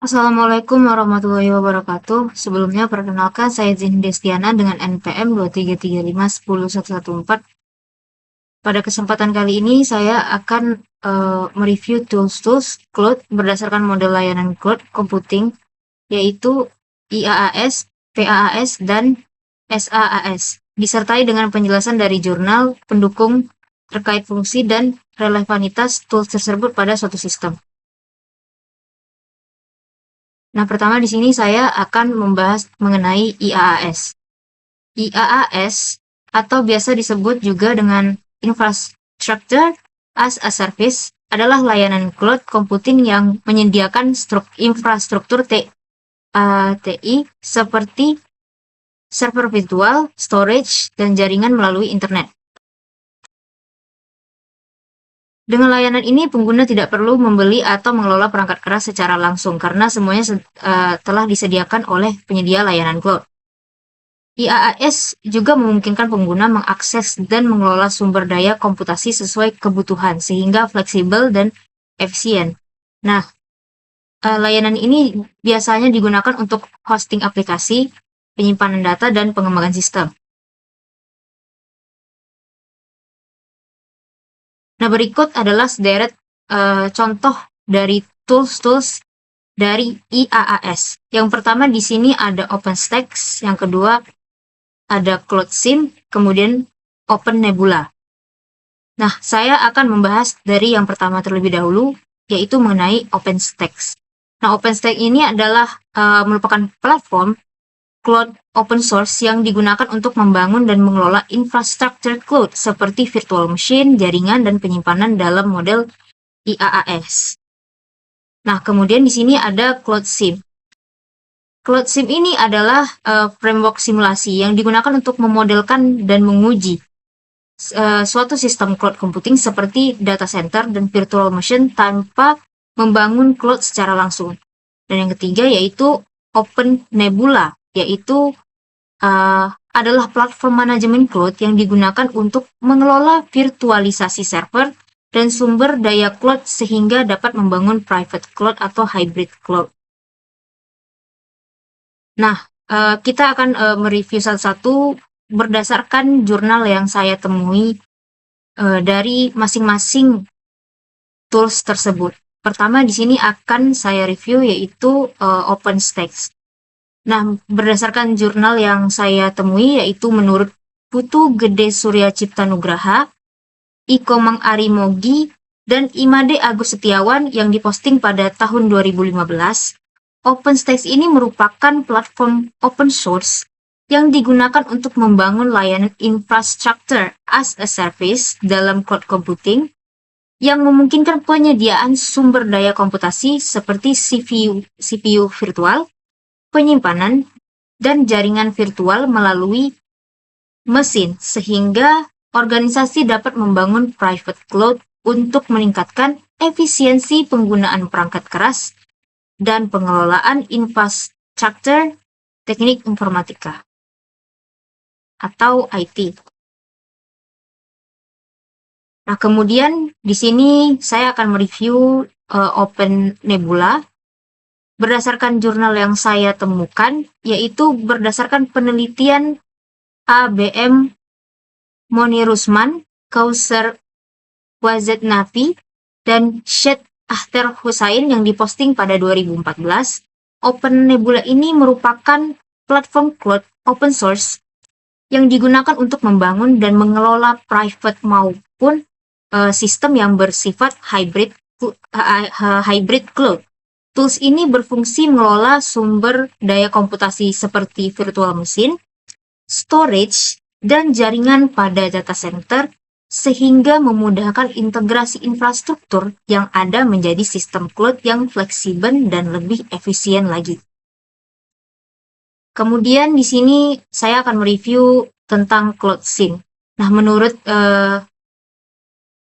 Assalamualaikum warahmatullahi wabarakatuh. Sebelumnya perkenalkan saya Zin Destiana dengan NPM 233510114. Pada kesempatan kali ini saya akan mereview tools-tools cloud berdasarkan model layanan cloud computing, yaitu IaaS, PaaS, dan SaaS, disertai dengan penjelasan dari jurnal pendukung terkait fungsi dan relevanitas tools tersebut pada suatu sistem. Nah, pertama di sini saya akan membahas mengenai IaaS. IaaS atau biasa disebut juga dengan Infrastructure as a Service adalah layanan cloud computing yang menyediakan infrastruktur TI seperti server virtual, storage, dan jaringan melalui internet. Dengan layanan ini, pengguna tidak perlu membeli atau mengelola perangkat keras secara langsung karena semuanya telah disediakan oleh penyedia layanan cloud. IaaS juga memungkinkan pengguna mengakses dan mengelola sumber daya komputasi sesuai kebutuhan sehingga fleksibel dan efisien. Nah, layanan ini biasanya digunakan untuk hosting aplikasi, penyimpanan data, dan pengembangan sistem. Nah, berikut adalah sederet contoh dari tools-tools dari IaaS. Yang pertama di sini ada OpenStack, yang kedua ada CloudSIM, kemudian OpenNebula. Nah, saya akan membahas dari yang pertama terlebih dahulu, yaitu mengenai OpenStack. Nah, OpenStack ini adalah merupakan platform cloud open source yang digunakan untuk membangun dan mengelola infrastruktur cloud seperti virtual machine, jaringan, dan penyimpanan dalam model IaaS. Nah, kemudian di sini ada CloudSIM. CloudSIM ini adalah framework simulasi yang digunakan untuk memodelkan dan menguji suatu sistem cloud computing seperti data center dan virtual machine tanpa membangun cloud secara langsung. Dan yang ketiga yaitu OpenNebula, yaitu adalah platform manajemen cloud yang digunakan untuk mengelola virtualisasi server dan sumber daya cloud sehingga dapat membangun private cloud atau hybrid cloud. Nah, kita akan mereview satu-satu berdasarkan jurnal yang saya temui dari masing-masing tools tersebut. Pertama di sini akan saya review yaitu OpenStack. Nah, berdasarkan jurnal yang saya temui yaitu menurut Putu Gede Surya Cipta Nugraha, Ikomang Arimogi, dan Imade Agus Setiawan yang diposting pada tahun 2015, OpenStack ini merupakan platform open source yang digunakan untuk membangun layanan infrastructure as a service dalam cloud computing yang memungkinkan penyediaan sumber daya komputasi seperti CPU virtual, penyimpanan, dan jaringan virtual melalui mesin sehingga organisasi dapat membangun private cloud untuk meningkatkan efisiensi penggunaan perangkat keras dan pengelolaan infrastruktur teknik informatika atau IT. Nah, kemudian di sini saya akan mereview OpenNebula berdasarkan jurnal yang saya temukan, yaitu berdasarkan penelitian ABM Monirusman, Kausar Wazetnavi, dan Syed Ahter Hussain yang diposting pada 2014, OpenNebula ini merupakan platform cloud open source yang digunakan untuk membangun dan mengelola private maupun sistem yang bersifat hybrid cloud. Tools ini berfungsi mengelola sumber daya komputasi seperti virtual machine, storage, dan jaringan pada data center sehingga memudahkan integrasi infrastruktur yang ada menjadi sistem cloud yang fleksibel dan lebih efisien lagi. Kemudian di sini saya akan mereview tentang CloudSIM. Nah, menurut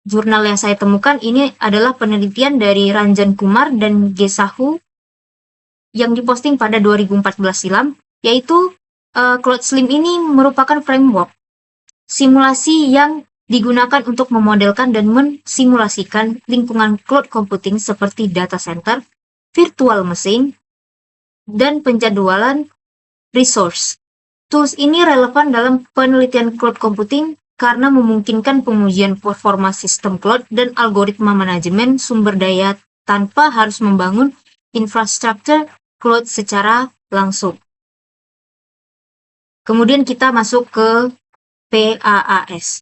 jurnal yang saya temukan ini adalah penelitian dari Ranjan Kumar dan Gesahu yang diposting pada 2014 silam, yaitu CloudSIM ini merupakan framework simulasi yang digunakan untuk memodelkan dan mensimulasikan lingkungan cloud computing seperti data center, virtual machine, dan penjadwalan resource. Tools ini relevan dalam penelitian cloud computing karena memungkinkan pengujian performa sistem cloud dan algoritma manajemen sumber daya tanpa harus membangun infrastruktur cloud secara langsung. Kemudian kita masuk ke PaaS.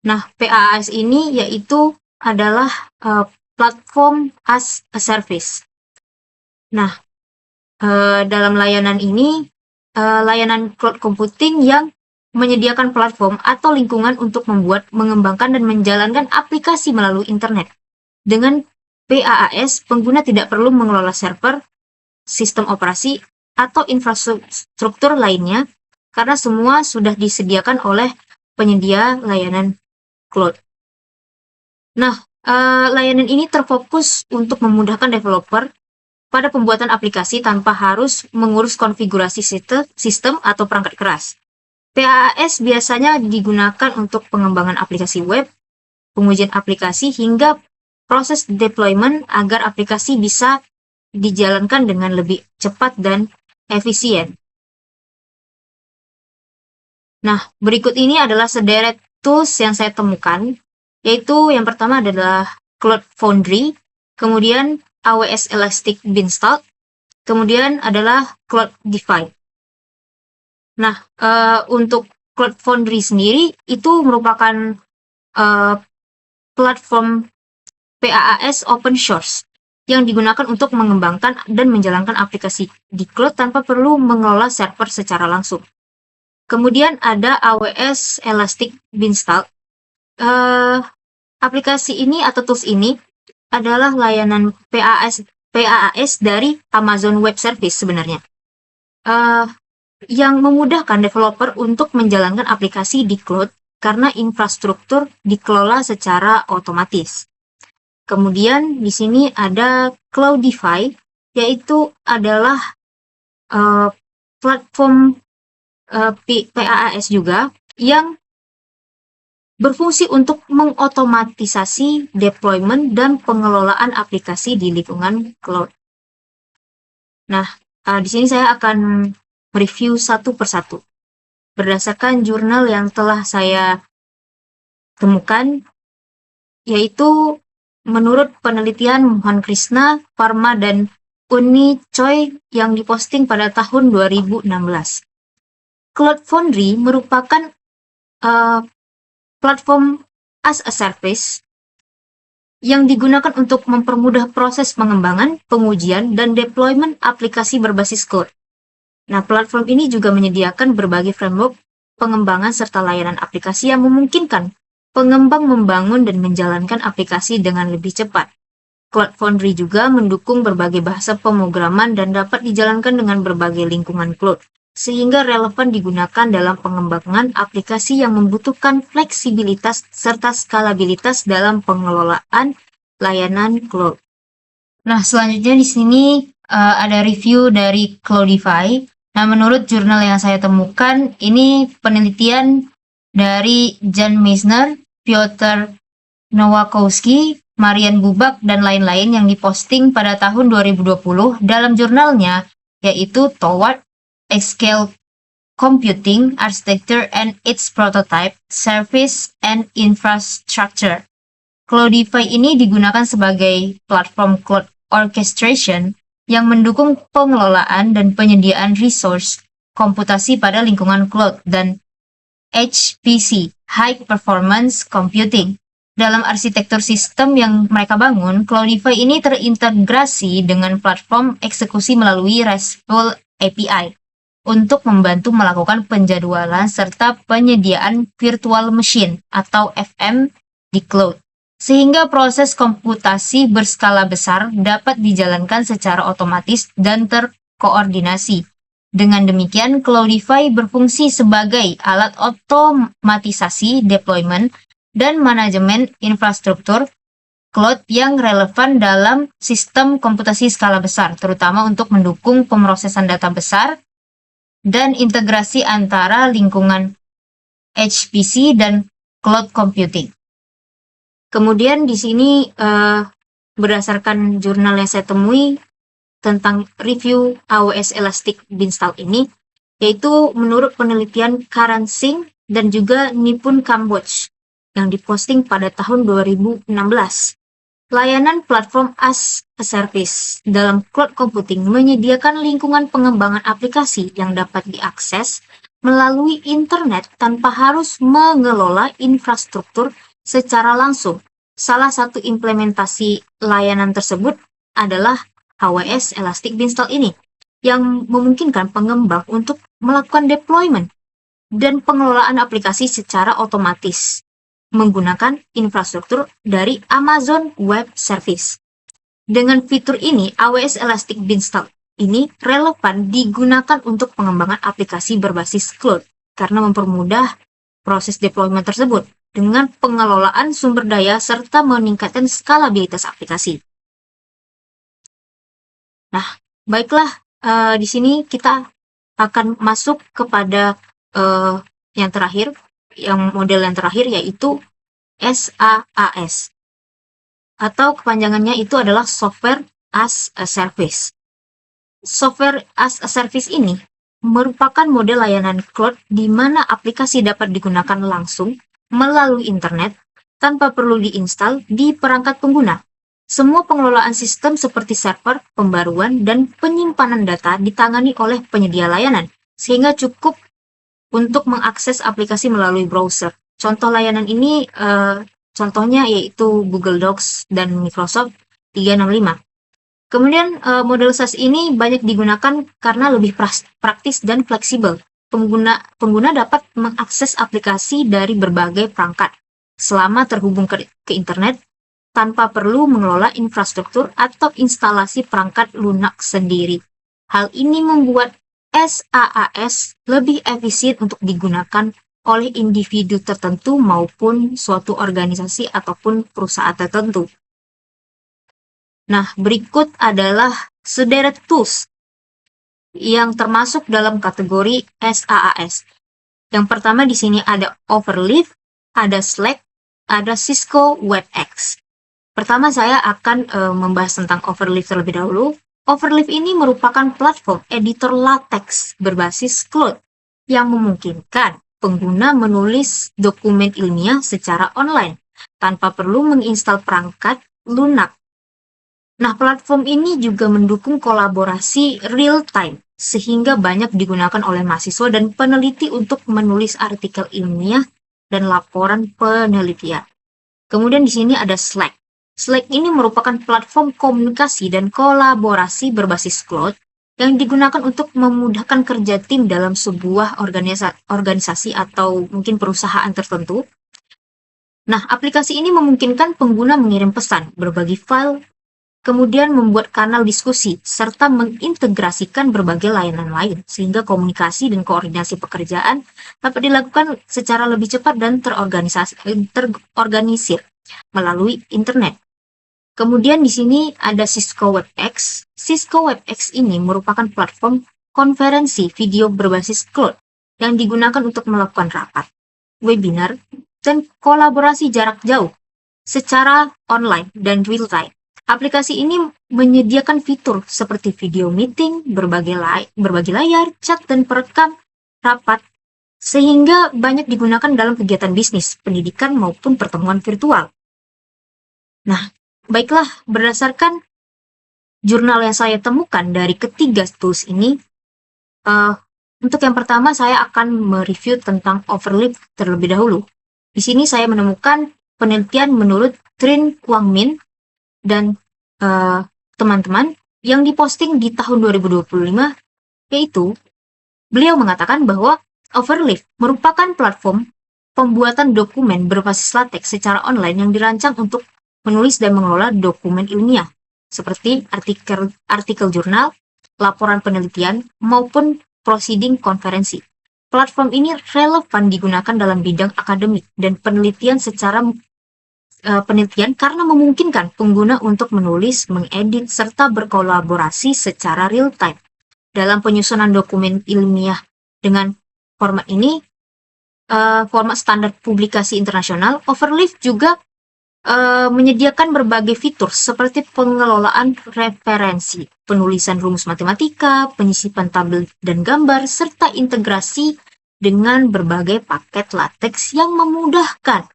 Nah, PaaS ini yaitu adalah platform as a service. Nah, dalam layanan ini, layanan cloud computing yang menyediakan platform atau lingkungan untuk membuat, mengembangkan, dan menjalankan aplikasi melalui internet. Dengan PaaS, pengguna tidak perlu mengelola server, sistem operasi, atau infrastruktur lainnya, karena semua sudah disediakan oleh penyedia layanan cloud. Nah, layanan ini terfokus untuk memudahkan developer pada pembuatan aplikasi tanpa harus mengurus konfigurasi sistem atau perangkat keras. PaaS biasanya digunakan untuk pengembangan aplikasi web, pengujian aplikasi, hingga proses deployment agar aplikasi bisa dijalankan dengan lebih cepat dan efisien. Nah, berikut ini adalah sederet tools yang saya temukan, yaitu yang pertama adalah Cloud Foundry, kemudian AWS Elastic Beanstalk, kemudian adalah Cloudify. Nah, untuk Cloud Foundry sendiri itu merupakan platform PaaS open source yang digunakan untuk mengembangkan dan menjalankan aplikasi di cloud tanpa perlu mengelola server secara langsung. Kemudian ada AWS Elastic Beanstalk. Aplikasi ini atau tools ini adalah layanan PaaS dari Amazon Web Service sebenarnya, yang memudahkan developer untuk menjalankan aplikasi di cloud karena infrastruktur dikelola secara otomatis. Kemudian di sini ada Cloudify, yaitu adalah platform PaaS juga yang berfungsi untuk mengotomatisasi deployment dan pengelolaan aplikasi di lingkungan cloud. Nah, di sini saya akan mereview satu persatu. Berdasarkan jurnal yang telah saya temukan, yaitu menurut penelitian Mohan Krishna, Parma, dan Uni Choi yang diposting pada tahun 2016. Cloud Foundry merupakan platform as a service yang digunakan untuk mempermudah proses pengembangan, pengujian, dan deployment aplikasi berbasis cloud. Nah, platform ini juga menyediakan berbagai framework pengembangan serta layanan aplikasi yang memungkinkan pengembang membangun dan menjalankan aplikasi dengan lebih cepat. Cloud Foundry juga mendukung berbagai bahasa pemrograman dan dapat dijalankan dengan berbagai lingkungan cloud, sehingga relevan digunakan dalam pengembangan aplikasi yang membutuhkan fleksibilitas serta skalabilitas dalam pengelolaan layanan cloud. Nah, selanjutnya di sini ada review dari Cloudify. Nah, menurut jurnal yang saya temukan, ini penelitian dari Jan Meisner, Piotr Nowakowski, Marian Bubak, dan lain-lain yang diposting pada tahun 2020 dalam jurnalnya, yaitu Toward Scale Computing Architecture and its Prototype, Service, and Infrastructure. Cloudify ini digunakan sebagai platform cloud orchestration yang mendukung pengelolaan dan penyediaan resource komputasi pada lingkungan cloud dan HPC, High Performance Computing. Dalam arsitektur sistem yang mereka bangun, Cloudify ini terintegrasi dengan platform eksekusi melalui RESTful API untuk membantu melakukan penjadwalan serta penyediaan virtual machine atau VM di cloud, sehingga proses komputasi berskala besar dapat dijalankan secara otomatis dan terkoordinasi. Dengan demikian, Cloudify berfungsi sebagai alat otomatisasi deployment dan manajemen infrastruktur cloud yang relevan dalam sistem komputasi skala besar, terutama untuk mendukung pemrosesan data besar dan integrasi antara lingkungan HPC dan cloud computing. Kemudian di sini berdasarkan jurnal yang saya temui, tentang review AWS Elastic Beanstalk ini, yaitu menurut penelitian Karan Singh dan juga Nipun Kamboj yang diposting pada tahun 2016. Layanan platform as a service dalam cloud computing menyediakan lingkungan pengembangan aplikasi yang dapat diakses melalui internet tanpa harus mengelola infrastruktur secara langsung. Salah satu implementasi layanan tersebut adalah AWS Elastic Beanstalk ini, yang memungkinkan pengembang untuk melakukan deployment dan pengelolaan aplikasi secara otomatis menggunakan infrastruktur dari Amazon Web Service. Dengan fitur ini, AWS Elastic Beanstalk ini relevan digunakan untuk pengembangan aplikasi berbasis cloud karena mempermudah proses deployment tersebut dengan pengelolaan sumber daya serta meningkatkan skalabilitas aplikasi. Nah, baiklah, di sini kita akan masuk kepada yang terakhir, model yang terakhir, yaitu SaaS, atau kepanjangannya itu adalah Software as a Service. Software as a Service ini merupakan model layanan cloud di mana aplikasi dapat digunakan langsung melalui internet tanpa perlu diinstal di perangkat pengguna. Semua pengelolaan sistem seperti server, pembaruan, dan penyimpanan data ditangani oleh penyedia layanan, sehingga cukup untuk mengakses aplikasi melalui browser. Contoh layanan ini, contohnya yaitu Google Docs dan Microsoft 365. Kemudian model SaaS ini banyak digunakan karena lebih praktis dan fleksibel. Pengguna dapat mengakses aplikasi dari berbagai perangkat selama terhubung ke internet tanpa perlu mengelola infrastruktur atau instalasi perangkat lunak sendiri. Hal ini membuat SaaS lebih efisien untuk digunakan oleh individu tertentu maupun suatu organisasi ataupun perusahaan tertentu. Nah, berikut adalah sederet tools yang termasuk dalam kategori SaaS. Yang pertama di sini ada Overleaf, ada Slack, ada Cisco WebEx. Pertama saya akan membahas tentang Overleaf terlebih dahulu. Overleaf ini merupakan platform editor LaTeX berbasis cloud yang memungkinkan pengguna menulis dokumen ilmiah secara online tanpa perlu menginstal perangkat lunak. Nah, platform ini juga mendukung kolaborasi real-time sehingga banyak digunakan oleh mahasiswa dan peneliti untuk menulis artikel ilmiah dan laporan penelitian. Kemudian di sini ada Slack. Slack ini merupakan platform komunikasi dan kolaborasi berbasis cloud yang digunakan untuk memudahkan kerja tim dalam sebuah organisasi atau mungkin perusahaan tertentu. Nah, aplikasi ini memungkinkan pengguna mengirim pesan, berbagi file, kemudian membuat kanal diskusi, serta mengintegrasikan berbagai layanan lain, sehingga komunikasi dan koordinasi pekerjaan dapat dilakukan secara lebih cepat dan terorganisir melalui internet. Kemudian di sini ada Cisco WebEx. Cisco WebEx ini merupakan platform konferensi video berbasis cloud yang digunakan untuk melakukan rapat, webinar, dan kolaborasi jarak jauh secara online dan real-time. Aplikasi ini menyediakan fitur seperti video meeting, berbagi layar, chat, dan perekam rapat, sehingga banyak digunakan dalam kegiatan bisnis, pendidikan, maupun pertemuan virtual. Nah, baiklah, berdasarkan jurnal yang saya temukan dari ketiga tools ini, untuk yang pertama saya akan mereview tentang Overleaf terlebih dahulu. Di sini saya menemukan penelitian menurut Trinh Quang Minh dan teman-teman yang diposting di tahun 2025, yaitu beliau mengatakan bahwa Overleaf merupakan platform pembuatan dokumen berbasis LaTeX secara online yang dirancang untuk menulis dan mengelola dokumen ilmiah, seperti artikel jurnal, laporan penelitian, maupun proceeding konferensi. Platform ini relevan digunakan dalam bidang akademik dan penelitian karena memungkinkan pengguna untuk menulis, mengedit, serta berkolaborasi secara real-time. Dalam penyusunan dokumen ilmiah dengan format ini, format standar publikasi internasional, Overleaf juga menyediakan berbagai fitur seperti pengelolaan referensi, penulisan rumus matematika, penyisipan tabel dan gambar, serta integrasi dengan berbagai paket LaTeX yang memudahkan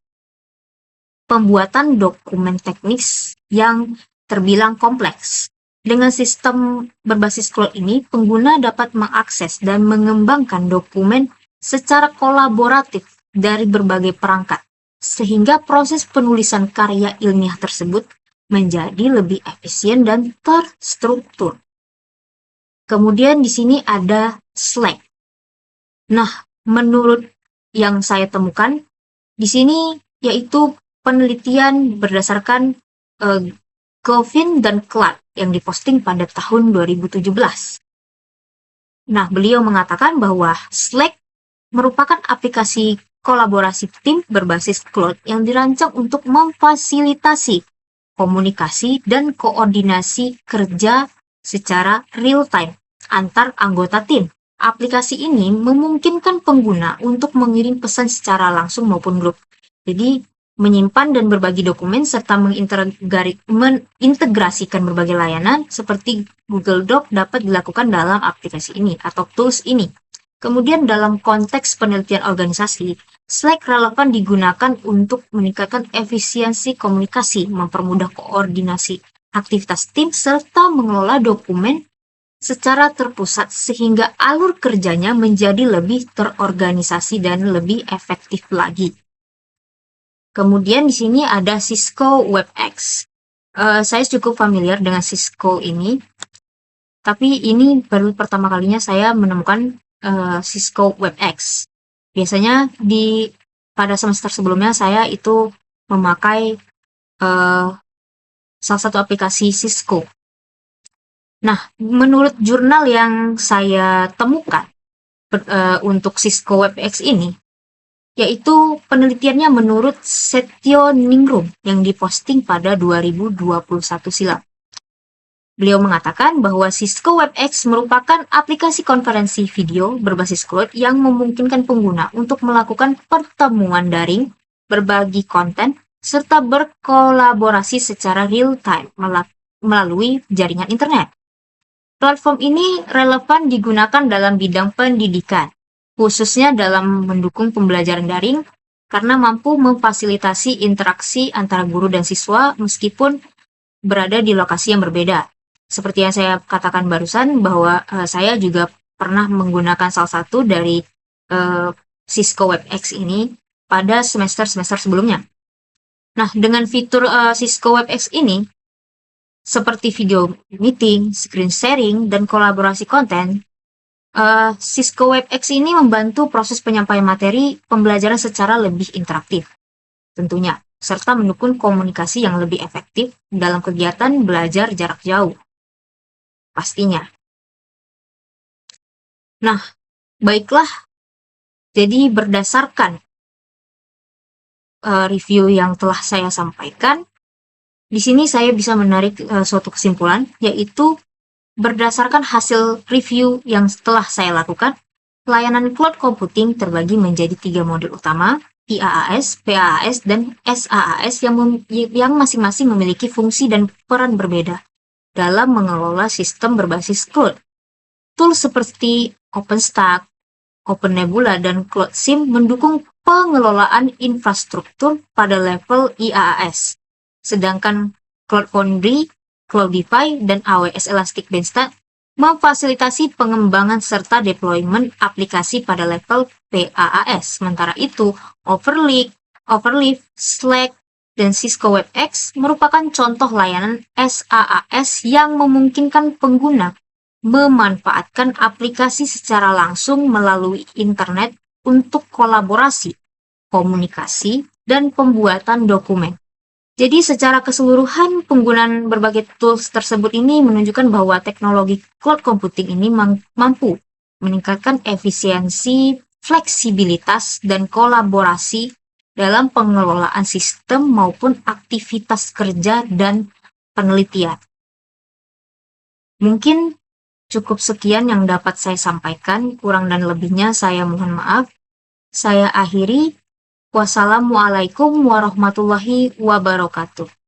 pembuatan dokumen teknis yang terbilang kompleks. Dengan sistem berbasis Claude ini, pengguna dapat mengakses dan mengembangkan dokumen secara kolaboratif dari berbagai perangkat, sehingga proses penulisan karya ilmiah tersebut menjadi lebih efisien dan terstruktur. Kemudian di sini ada Slack. Nah, menurut yang saya temukan di sini yaitu penelitian berdasarkan Govin dan Clark yang diposting pada tahun 2017. Nah, beliau mengatakan bahwa Slack merupakan aplikasi kolaborasi tim berbasis Claude yang dirancang untuk memfasilitasi komunikasi dan koordinasi kerja secara real-time antar anggota tim. Aplikasi ini memungkinkan pengguna untuk mengirim pesan secara langsung maupun grup. Jadi, menyimpan dan berbagi dokumen serta mengintegrasikan berbagai layanan seperti Google Doc dapat dilakukan dalam aplikasi ini atau tools ini. Kemudian dalam konteks penelitian organisasi, Slack relevan digunakan untuk meningkatkan efisiensi komunikasi, mempermudah koordinasi aktivitas tim, serta mengelola dokumen secara terpusat sehingga alur kerjanya menjadi lebih terorganisasi dan lebih efektif lagi. Kemudian di sini ada Cisco WebEx. Saya cukup familiar dengan Cisco ini, tapi ini baru pertama kalinya saya menemukan Cisco WebEx. Biasanya pada semester sebelumnya saya itu memakai salah satu aplikasi Cisco. Nah, menurut jurnal yang saya temukan untuk Cisco WebEx ini, yaitu penelitiannya menurut Setyo Ningrum yang diposting pada 2021 silam. Beliau mengatakan bahwa Cisco WebEx merupakan aplikasi konferensi video berbasis Claude yang memungkinkan pengguna untuk melakukan pertemuan daring, berbagi konten, serta berkolaborasi secara real-time melalui jaringan internet. Platform ini relevan digunakan dalam bidang pendidikan, khususnya dalam mendukung pembelajaran daring, karena mampu memfasilitasi interaksi antara guru dan siswa meskipun berada di lokasi yang berbeda. Seperti yang saya katakan barusan, bahwa saya juga pernah menggunakan salah satu dari Cisco WebEx ini pada semester-semester sebelumnya. Nah, dengan fitur Cisco WebEx ini, seperti video meeting, screen sharing, dan kolaborasi konten, Cisco WebEx ini membantu proses penyampaian materi pembelajaran secara lebih interaktif, tentunya, serta mendukung komunikasi yang lebih efektif dalam kegiatan belajar jarak jauh, pastinya. Nah, baiklah, jadi berdasarkan review yang telah saya sampaikan, di sini saya bisa menarik suatu kesimpulan, yaitu berdasarkan hasil review yang telah saya lakukan, layanan cloud computing terbagi menjadi 3 model utama, IaaS, PaaS, dan SaaS yang masing-masing memiliki fungsi dan peran berbeda dalam mengelola sistem berbasis cloud. Tools seperti OpenStack, OpenNebula, dan CloudSIM mendukung pengelolaan infrastruktur pada level IaaS. Sedangkan Cloud Foundry, Cloudify, dan AWS Elastic Beanstalk memfasilitasi pengembangan serta deployment aplikasi pada level PaaS. Sementara itu, Overleaf, Slack, dan Cisco WebEx merupakan contoh layanan SaaS yang memungkinkan pengguna memanfaatkan aplikasi secara langsung melalui internet untuk kolaborasi, komunikasi, dan pembuatan dokumen. Jadi secara keseluruhan penggunaan berbagai tools tersebut ini menunjukkan bahwa teknologi cloud computing ini mampu meningkatkan efisiensi, fleksibilitas, dan kolaborasi dalam pengelolaan sistem maupun aktivitas kerja dan penelitian. Mungkin cukup sekian yang dapat saya sampaikan, kurang dan lebihnya saya mohon maaf. Saya akhiri. Wassalamualaikum warahmatullahi wabarakatuh.